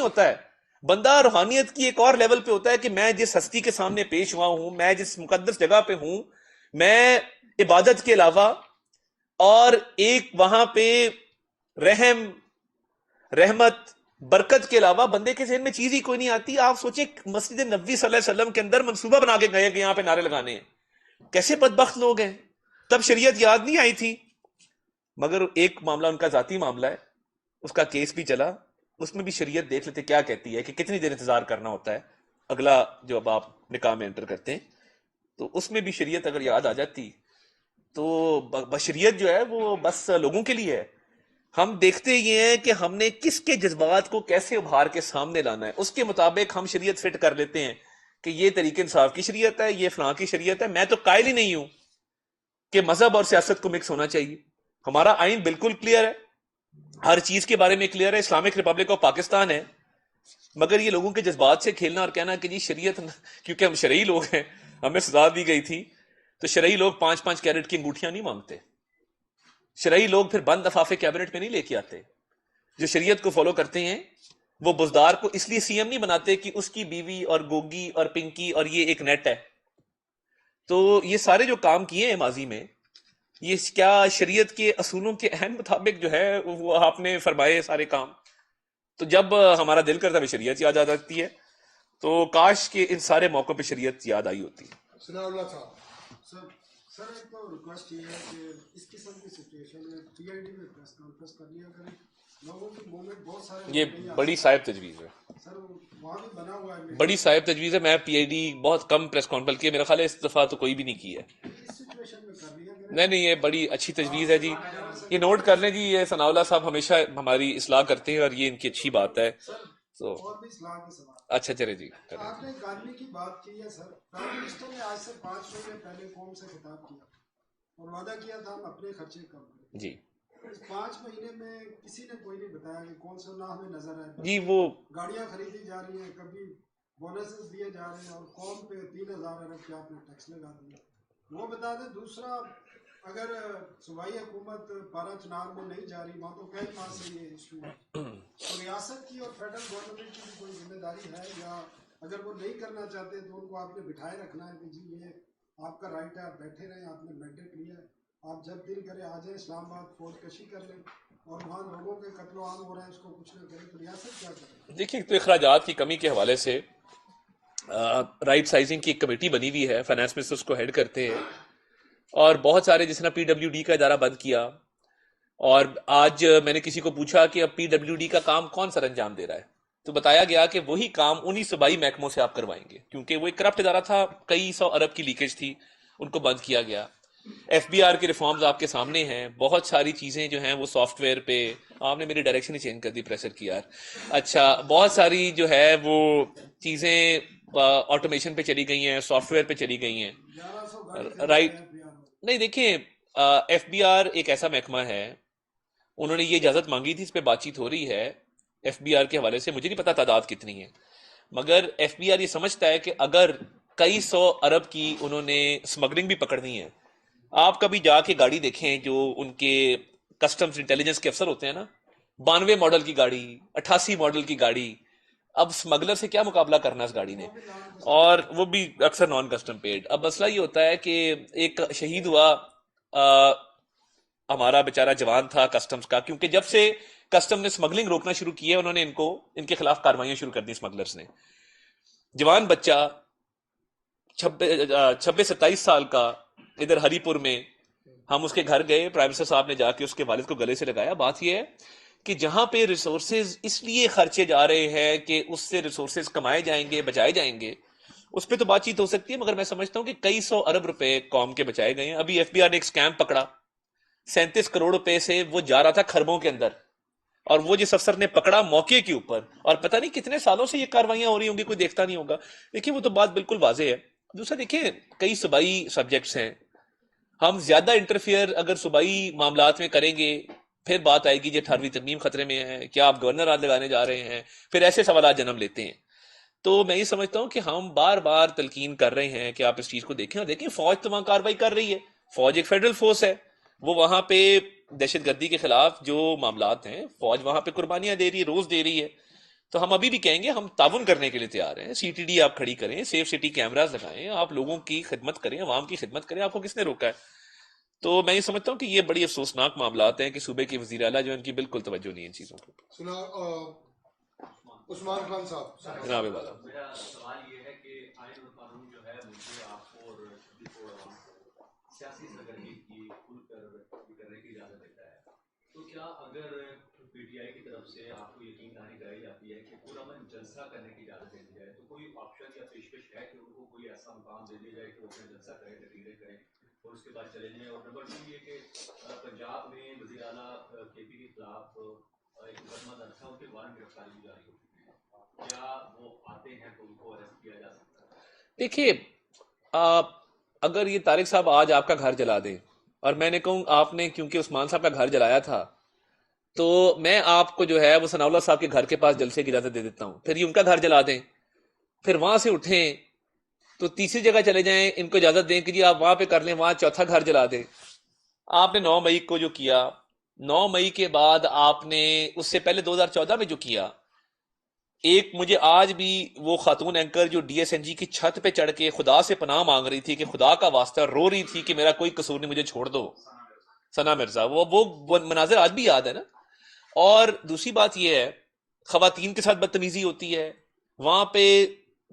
ہوتا ہے. بندہ روحانیت کی ایک اور لیول پہ ہوتا ہے کہ میں جس ہستی کے سامنے پیش ہوا ہوں, میں جس مقدس جگہ پہ ہوں, میں عبادت کے علاوہ اور ایک وہاں پہ رحم, رحمت, برکت کے علاوہ بندے کے ذہن میں چیز ہی کوئی نہیں آتی. آپ سوچیں مسجد نبوی صلی اللہ علیہ وسلم کے اندر منصوبہ بنا کے گئے کہ یہاں پہ نعرے لگانے ہیں. کیسے بدبخت لوگ ہیں. تب شریعت یاد نہیں آئی تھی. مگر ایک معاملہ ان کا ذاتی معاملہ ہے, اس کا کیس بھی چلا, اس میں بھی شریعت دیکھ لیتے کیا کہتی ہے کہ کتنی دیر انتظار کرنا ہوتا ہے اگلا جو اب آپ نکاح میں انٹر کرتے ہیں. تو اس میں بھی شریعت اگر یاد آ جاتی تو بشریت جو ہے وہ بس لوگوں کے لیے ہے. ہم دیکھتے یہ ہیں کہ ہم نے کس کے جذبات کو کیسے ابھار کے سامنے لانا ہے, اس کے مطابق ہم شریعت فٹ کر لیتے ہیں کہ یہ طریق انصاف کی شریعت ہے, یہ فلاں کی شریعت ہے. میں تو قائل ہی نہیں ہوں کہ مذہب اور سیاست کو مکس ہونا چاہیے. ہمارا آئین بالکل کلیئر ہے, ہر چیز کے بارے میں کلیئر ہے, اسلامک ریپبلک آف پاکستان ہے. مگر یہ لوگوں کے جذبات سے کھیلنا اور کہنا کہ جی شریعت, کیونکہ ہم شرعی لوگ ہیں, ہمیں سزا دی گئی تھی, تو شرعی لوگ 5-5 کیرٹ کی انگوٹھیاں نہیں مانگتے. شرعی لوگ پھر بند لفافے کیبنٹ میں نہیں لے کے آتے. جو شریعت کو فالو کرتے ہیں وہ بزدار کو اس لیے سی ایم نہیں بناتے کہ اس کی بیوی اور گوگی اور پنکی اور یہ ایک نیٹ ہے. تو یہ سارے جو کام کیے ہیں ماضی میں, یہ کیا شریعت کے اصولوں کے عین مطابق جو ہے وہ آپ نے فرمائے سارے کام. تو جب ہمارا دل کرتا ہے شریعت یاد آ جاتی ہے, تو کاش کہ ان سارے موقع پہ شریعت یاد آئی ہوتی. ثناء اللہ صاحب, سر ایک تو ریکویسٹ یہ ہے کہ اس قسم کی سچویشن میں پی آئی ڈی میں پریس کانفرنس کر لیا کریں. لوگوں کی موومنٹ بہت سارے یہ بڑی صاحب تجویز ہے, سر وہاں بھی بنا ہوا ہے, بڑی صاحب تجویز ہے. میں پی آئی ڈی بہت کم پریس کانفرنس کی, میرا خیال ہے اس دفعہ تو کوئی بھی نہیں کی ہے. اس سچویشن میں کر لیا کریں. نہیں, یہ بڑی اچھی تجویز ہے جی, یہ نوٹ کر لیں جی. یہ ثناء اللہ صاحب ہمیشہ ہماری اصلاح کرتے ہیں اور یہ ان کی اچھی بات ہے. تو اور بھی اصلاح کے سوال. اچھا چلے جی. آپ نے اکانومی کی بات کی ہے سر. پرائم منسٹر نے آج سے 5 مہینے پہلے قوم سے خطاب کیا اور وعدہ کیا تھا ہم اپنے خرچے کم کریں جی. اس 5 مہینے میں کسی نے کوئی نہیں بتایا کہ کون سا نہ ہمیں نظر آئے. جی وہ گاڑیاں خریدی جا رہی ہیں, کبھی بونسز دیے جا رہے ہیں, اور قوم پہ 3000 ارب کے آپ نے ٹیکس لگا دیا. وہ بتا دیں. دوسرا, اگر صوبائی حکومت پارا چنار میں نہیں جا رہی, وہاں تو کئی ماہ سے یہ ایشو ہے, تو ریاست کی اور فیڈرل گورنمنٹ کی بھی کوئی ذمہ داری ہے, یا اگر وہ نہیں کرنا چاہتے تو ان کو آپ نے بٹھائے رکھنا ہے کہ جی یہ آپ کا رائٹ ہے, آپ بیٹھے رہیں, آپ نے مینڈیٹ لیا ہے, آپ جب دل کرے آ جائیں اسلام آباد فوج کشی کر لیں, اور وہاں لوگوں کے قتل و عام ہو رہے ہیں اس کو کچھ نہ کریں, تو ریاست کیا کرے؟ دیکھیے, تو اخراجات کی کمی کے حوالے سے رائٹ سائزنگ کی ایک کمیٹی بنی ہوئی ہے, فائنانس منسٹر اس کو ہیڈ کرتے ہیں, اور بہت سارے جس نے پی ڈبلیو ڈی کا ادارہ بند کیا. اور آج میں نے کسی کو پوچھا کہ اب پی ڈبلیو ڈی کا کام کون سر انجام دے رہا ہے, تو بتایا گیا کہ وہی کام انہی صوبائی محکموں سے آپ کروائیں گے, کیونکہ وہ ایک کرپٹ ادارہ تھا, کئی 100 ارب کی لیکیج تھی, ان کو بند کیا گیا. ایف بی آر کے ریفارمز آپ کے سامنے ہیں, بہت ساری چیزیں جو ہیں وہ سافٹ ویئر پہ, آپ نے میری ڈائریکشن ہی چینج کر دی پریسر کی یار. اچھا, بہت ساری جو ہے وہ چیزیں آٹومیشن پہ چلی گئی ہیں, سافٹ ویئر پہ چلی گئی ہیں. 1100 گاڑی خریدی رائٹ, ہے FBR. نہیں دیکھیں, ایف بی آر ایک ایسا محکمہ ہے, انہوں نے یہ اجازت مانگی تھی, اس پہ بات چیت ہو رہی ہے ایف بی آر کے حوالے سے. مجھے نہیں پتا تعداد کتنی ہے, مگر ایف بی آر یہ سمجھتا ہے کہ اگر کئی 100 ارب کی انہوں نے سمگلنگ بھی پکڑنی ہے. آپ کبھی جا کے گاڑی دیکھیں جو ان کے کسٹمز انٹیلیجنس کے افسر ہوتے ہیں نا, 92 ماڈل کی گاڑی, 88 ماڈل کی گاڑی, اب اسمگلر سے کیا مقابلہ کرنا اس گاڑی نے, اور وہ بھی اکثر نان کسٹم پیڈ. اب مسئلہ یہ ہوتا ہے کہ ایک شہید ہوا ہمارا بیچارہ جوان تھا کسٹمز کا, کیونکہ جب سے کسٹم نے اسمگلنگ روکنا شروع کی ہے, انہوں نے ان کے خلاف کارروائیاں شروع کر دی اسمگلرز نے. جوان بچہ 26-27 سال کا, ادھر ہری پور میں, ہم اس کے گھر گئے, پرائم منسٹر صاحب نے جا کے اس کے والد کو گلے سے لگایا. بات یہ ہے کہ جہاں پہ ریسورسز اس لیے خرچے جا رہے ہیں کہ اس سے ریسورسز کمائے جائیں گے, بچائے جائیں گے, اس پہ تو بات چیت ہو سکتی ہے, مگر میں سمجھتا ہوں کہ کئی 100 ارب روپے قوم کے بچائے گئے ہیں. ابھی ایف بی آر نے ایک سکیم پکڑا, 37 کروڑ روپے سے وہ جا رہا تھا کھربوں کے اندر, اور وہ جس افسر نے پکڑا موقع کے اوپر, اور پتہ نہیں کتنے سالوں سے یہ کاروائیاں ہو رہی ہوں گی, کوئی دیکھتا نہیں ہوگا. دیکھیں وہ تو بات بالکل واضح ہے. دوسرا دیکھیں, کئی صوبائی سبجیکٹس ہیں, ہم زیادہ انٹرفیئر اگر صوبائی معاملات میں کریں گے, پھر بات آئے گی جی 18ویں ترمیم خطرے میں ہے, کیا آپ گورنر راج لگانے جا رہے ہیں, پھر ایسے سوالات جنم لیتے ہیں. تو میں یہ سمجھتا ہوں کہ ہم بار بار تلقین کر رہے ہیں کہ آپ اس چیز کو دیکھیں, اور دیکھیں فوج تو وہاں کاروائی کر رہی ہے, فوج ایک فیڈرل فورس ہے, وہ وہاں پہ دہشت گردی کے خلاف جو معاملات ہیں, فوج وہاں پہ قربانیاں دے رہی ہے, روز دے رہی ہے. تو ہم ابھی بھی کہیں گے ہم تعاون کرنے کے لیے تیار ہیں. سی ٹی ڈی آپ کھڑی کریں, سیف سٹی کیمراز لگائیں, آپ لوگوں کی خدمت کریں, عوام کی خدمت کریں, آپ کو کس نے روکا ہے؟ تو میں یہ سمجھتا ہوں کہ یہ بڑی افسوسناک معاملات ہیں کہ صوبے کے وزیر اعلیٰ جو ان کی بالکل توجہ نہیں ہے ان چیزوں کو. عثمان خان صاحب جناب والا میرا سوال یہ ہے کہ آئین اور قانون جو ہے مجھے آپ کو اور عوام کو سیاسی سرگرمی کی کھل کر کرنے کی اجازت دیتا ہے. تو کیا اگر پی ٹی آئی کی طرف سے آپ کو یقین دہانی کرائی جاتی ہے کہ پرامن جلسہ کرنے کی اجازت دے دی جائے تو کوئی آپشن یا پیشکش ہے کہ ان کو کوئی ایسا مقام دے دیا جائے کہ وہ اپنا جلسہ کریں, تقریریں کریں اور اس کے بعد چلے جائیں؟ اور نمبر 2 یہ کہ پنجاب میں وزیر اعلیٰ کے پی کے خلاف ایک مقدمہ درج تھا, ان کے وارنٹ گرفتاری بھی جاری ہو چکی ہے, کیا وہ آتے ہیں تو ان کو اریسٹ کیا جا سکتا ہے؟ دیکھیے, اگر یہ طارق صاحب آج آپ کا گھر جلا دیں, اور میں نے کہوں آپ نے کیونکہ عثمان صاحب کا گھر جلایا تھا تو میں آپ کو جو ہے وہ ثناء اللہ صاحب کے گھر کے پاس جلسے کی اجازت دے دیتا ہوں, پھر یہ ان کا گھر جلا دیں, پھر وہاں سے اٹھیں تو تیسری جگہ چلے جائیں, ان کو اجازت دیں کہ جی آپ وہاں پہ کر لیں, وہاں چوتھا گھر جلا دیں. آپ نے 9 مئی کو جو کیا, 9 مئی کے بعد آپ نے اس سے پہلے 2014 میں جو کیا, ایک مجھے آج بھی وہ خاتون اینکر جو ڈی ایس این جی کی چھت پہ چڑھ کے خدا سے پناہ مانگ رہی تھی کہ خدا کا واسطہ رو رہی تھی کہ میرا کوئی قصور نہیں, مجھے چھوڑ دو, ثنا مرزا, وہ مناظر آج بھی یاد ہے نا. اور دوسری بات یہ ہے, خواتین کے ساتھ بدتمیزی ہوتی ہے وہاں پہ,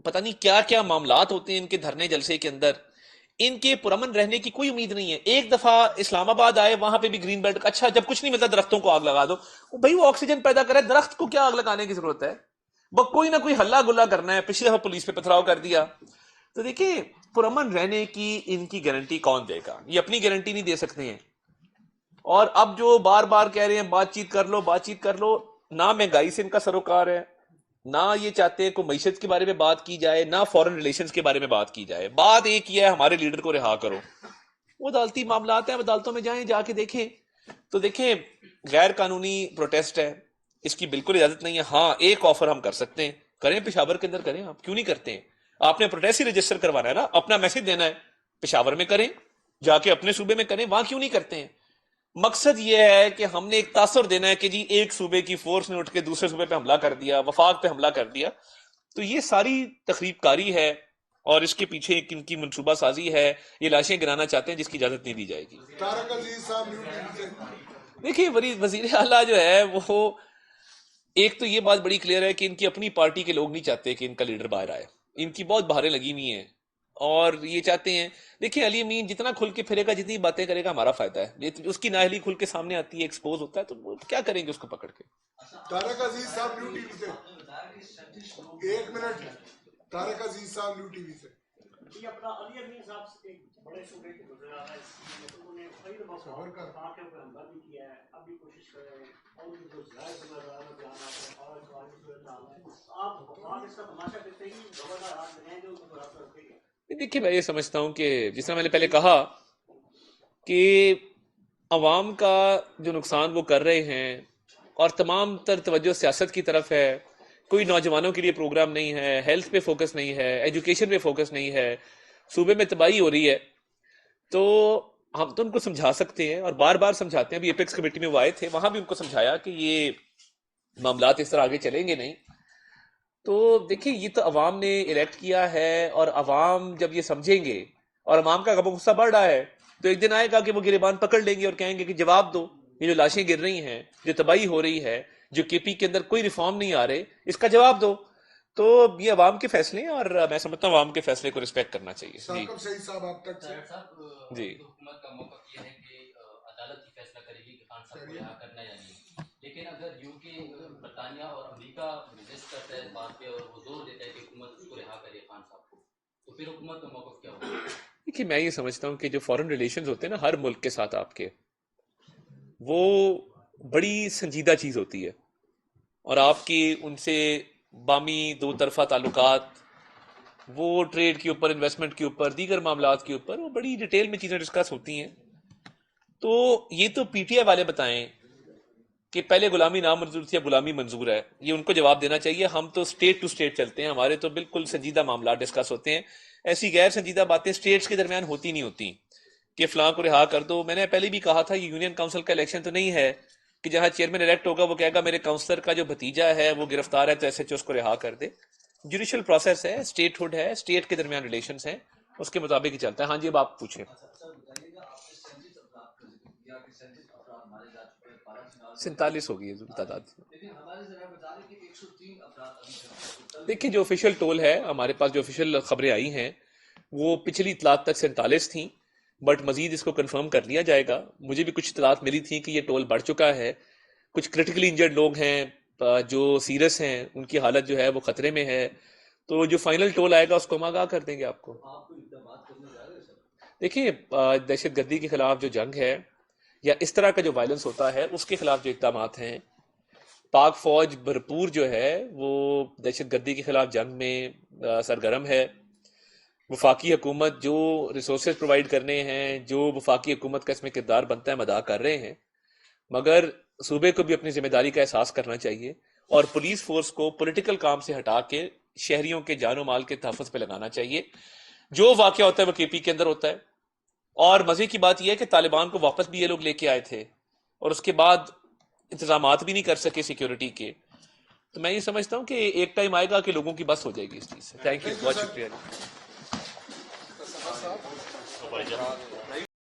پتہ نہیں کیا کیا معاملات ہوتے ہیں ان کے دھرنے جلسے کے اندر. ان کے پرامن رہنے کی کوئی امید نہیں ہے. ایک دفعہ اسلام آباد آئے, وہاں پہ بھی گرین بیلٹ, اچھا جب کچھ نہیں ملتا درختوں کو آگ لگا دو. بھائی وہ آکسیجن پیدا کرے, درخت کو کیا آگ لگانے کی ضرورت ہے؟ کوئی نہ کوئی ہلا گلا کرنا ہے. پچھلی دفعہ پولیس پہ پتھراؤ کر دیا. تو دیکھیں, پرامن رہنے کی ان کی گارنٹی کون دے گا؟ یہ اپنی گارنٹی نہیں دے سکتے ہیں. اور اب جو بار بار کہہ رہے ہیں بات چیت کر لو, بات چیت کر لو, نہ مہنگائی سے ان کا سروکار ہے, نہ یہ چاہتے ہیں کوئی معیشت کے بارے میں بات کی جائے, نہ فورن ریلیشنز کے بارے میں بات کی جائے. بات ایک ہی ہے, ہمارے لیڈر کو رہا کرو. وہ عدالتی معاملات ہیں, عدالتوں میں جائیں, جا کے دیکھیں. تو دیکھیں, غیر قانونی پروٹیسٹ ہے, اس کی بالکل اجازت نہیں ہے. ہاں ایک آفر ہم کر سکتے ہیں, کریں پشاور کے اندر کریں. آپ کیوں نہیں کرتے ہیں؟ آپ نے پروٹیسٹ ہی رجسٹر کروانا ہے نا, اپنا میسج دینا ہے, پشاور میں کریں, جا کے اپنے صوبے میں کریں. وہاں کیوں نہیں کرتے ہیں؟ مقصد یہ ہے کہ ہم نے ایک تاثر دینا ہے کہ جی ایک صوبے کی فورس نے اٹھ کے دوسرے صوبے پہ حملہ کر دیا, وفاق پہ حملہ کر دیا. تو یہ ساری تخریب کاری ہے, اور اس کے پیچھے ایک ان کی منصوبہ سازی ہے. یہ لاشیں گرانا چاہتے ہیں جس کی اجازت نہیں دی جائے گی. طارق عزیز صاحب نیو ٹی وی سے. دیکھیے, وزیر اعلیٰ جو ہے وہ, ایک تو یہ بات بڑی کلیئر ہے کہ ان کی اپنی پارٹی کے لوگ نہیں چاہتے کہ ان کا لیڈر باہر آئے. ان کی بہت بہاریں لگی ہوئی ہیں, اور یہ چاہتے ہیں. دیکھیں, علی امین جتنا کھل کے پھرے گا, جتنی باتیں کرے گا, ہمارا فائدہ ہے. اس کی نااہلی کھل کے سامنے آتی ہے, ایکسپوز ہوتا ہے, تو وہ کیا کریں گے اس کو پکڑ کے. طارق عزیز صاحب نیو ٹی وی سے. 1 منٹ, طارق عزیز صاحب نیو ٹی وی سے. یہ اپنا علی امین صاحب سے ایک بڑے صوبے کے گزرا ہے, انہوں نے کئی دفعہ سرکار کے اوپر حملہ بھی کیا ہے, اب بھی کوشش کر رہے ہیں, اور بھی جو ظاہر بیانات ہیں اور آپ اس کا تماشا دیکھتے ہیں کہ گورنر آج بنائیں گے, ان کو راستہ رکھے گا. دیکھیے, میں یہ سمجھتا ہوں کہ جس طرح میں نے پہلے کہا کہ عوام کا جو نقصان وہ کر رہے ہیں, اور تمام تر توجہ سیاست کی طرف ہے. کوئی نوجوانوں کے لیے پروگرام نہیں ہے, ہیلتھ پہ فوکس نہیں ہے, ایجوکیشن پہ فوکس نہیں ہے, صوبے میں تباہی ہو رہی ہے. تو ہم تو ان کو سمجھا سکتے ہیں, اور بار بار سمجھاتے ہیں. ابھی ایپیکس کمیٹی میں وہ آئے تھے, وہاں بھی ان کو سمجھایا کہ یہ معاملات اس طرح آگے چلیں گے نہیں. تو دیکھیں, یہ تو عوام نے الیکٹ کیا ہے, اور عوام جب یہ سمجھیں گے, اور عوام کا غم و غصہ بڑھ رہا ہے, تو ایک دن آئے گا کہ وہ گریبان پکڑ لیں گے اور کہیں گے کہ جواب دو, یہ جو لاشیں گر رہی ہیں, جو تباہی ہو رہی ہے, جو کے پی کے اندر کوئی ریفارم نہیں آ رہے, اس کا جواب دو. تو یہ عوام کے فیصلے ہیں, اور میں سمجھتا ہوں عوام کے فیصلے کو رسپیکٹ کرنا چاہیے. ثاقب سعید صاحب آپ تک سے. جی, حکومت کا موقف یہ ہے کہ عدالت ہی فیصلہ کرے گی کہ خان صاحب کو رہا کرنا یا نہیں. لیکن اگر یو کے, برطانیہ اور امریکہ ریزسٹ کرتا ہے اس بات پہ, اور وہ زور دیتا ہے کہ حکومت اس کو رہا کرے خان صاحب کو, تو پھر حکومت کا موقف کیا ہوگا؟ دیکھیے, میں یہ سمجھتا ہوں کہ جو فورن ریلیشنز ہوتے ہیں نا ہر ملک کے ساتھ آپ کے, وہ بڑی سنجیدہ چیز ہوتی ہے, اور آپ کی ان سے بامی دو طرفہ تعلقات, وہ ٹریڈ کے اوپر, انویسٹمنٹ کے اوپر, دیگر معاملات کے اوپر, وہ بڑی ڈیٹیل میں چیزیں ڈسکس ہوتی ہیں. تو یہ تو پی ٹی آئی والے بتائیں کہ پہلے غلامی نامنظور تھی, اب غلامی منظور ہے, یہ ان کو جواب دینا چاہیے. ہم تو اسٹیٹ ٹو اسٹیٹ چلتے ہیں, ہمارے تو بالکل سنجیدہ معاملات ڈسکس ہوتے ہیں. ایسی غیر سنجیدہ باتیں اسٹیٹس کے درمیان ہوتی نہیں ہوتی کہ فلاں کو رہا کر دو. میں نے پہلے بھی کہا تھا, یہ یونین کاؤنسل کا الیکشن تو نہیں ہے کہ جہاں چیئرمین الیکٹ ہوگا وہ کہے گا میرے کاؤنسلر کا جو بھتیجا ہے وہ گرفتار ہے تو ایس ایچ او اس کو رہا کر دے. جوڈیشل پروسیس ہے, اسٹیٹ ہوڈ ہے, اسٹیٹ کے درمیان ریلیشنز ہیں, اس کے مطابق ہی چلتا ہے. ہاں جی اب آپ پوچھیں. 47 ہوگی ہے تعداد. دیکھیں جو آفیشیل ٹول ہے ہمارے پاس, جو آفیشیل خبریں آئی ہیں وہ پچھلی اطلاعات تک 47 تھیں, بٹ مزید اس کو کنفرم کر لیا جائے گا. مجھے بھی کچھ اطلاعات ملی تھیں کہ یہ ٹول بڑھ چکا ہے. کچھ کرٹیکلی انجرڈ لوگ ہیں جو سیریس ہیں, ان کی حالت جو ہے وہ خطرے میں ہے, تو جو فائنل ٹول آئے گا اس کو ہم آگاہ کر دیں گے آپ کو. دیکھیے دہشت گردی کے خلاف جو جنگ ہے یا اس طرح کا جو وائلنس ہوتا ہے اس کے خلاف جو اقدامات ہیں, پاک فوج بھرپور جو ہے وہ دہشت گردی کے خلاف جنگ میں سرگرم ہے. وفاقی حکومت جو ریسورسز پرووائڈ کرنے ہیں, جو وفاقی حکومت کا اس میں کردار بنتا ہے ہم ادا کر رہے ہیں, مگر صوبے کو بھی اپنی ذمہ داری کا احساس کرنا چاہیے اور پولیس فورس کو پولیٹیکل کام سے ہٹا کے شہریوں کے جان و مال کے تحفظ پہ لگانا چاہیے. جو واقعہ ہوتا ہے وہ کے پی کے اندر ہوتا ہے. اور مزے کی بات یہ ہے کہ طالبان کو واپس بھی یہ لوگ لے کے آئے تھے اور اس کے بعد انتظامات بھی نہیں کر سکے سیکیورٹی کے. تو میں یہ سمجھتا ہوں کہ ایک ٹائم آئے گا کہ لوگوں کی بس ہو جائے گی اس چیز سے. تھینک یو, بہت شکریہ.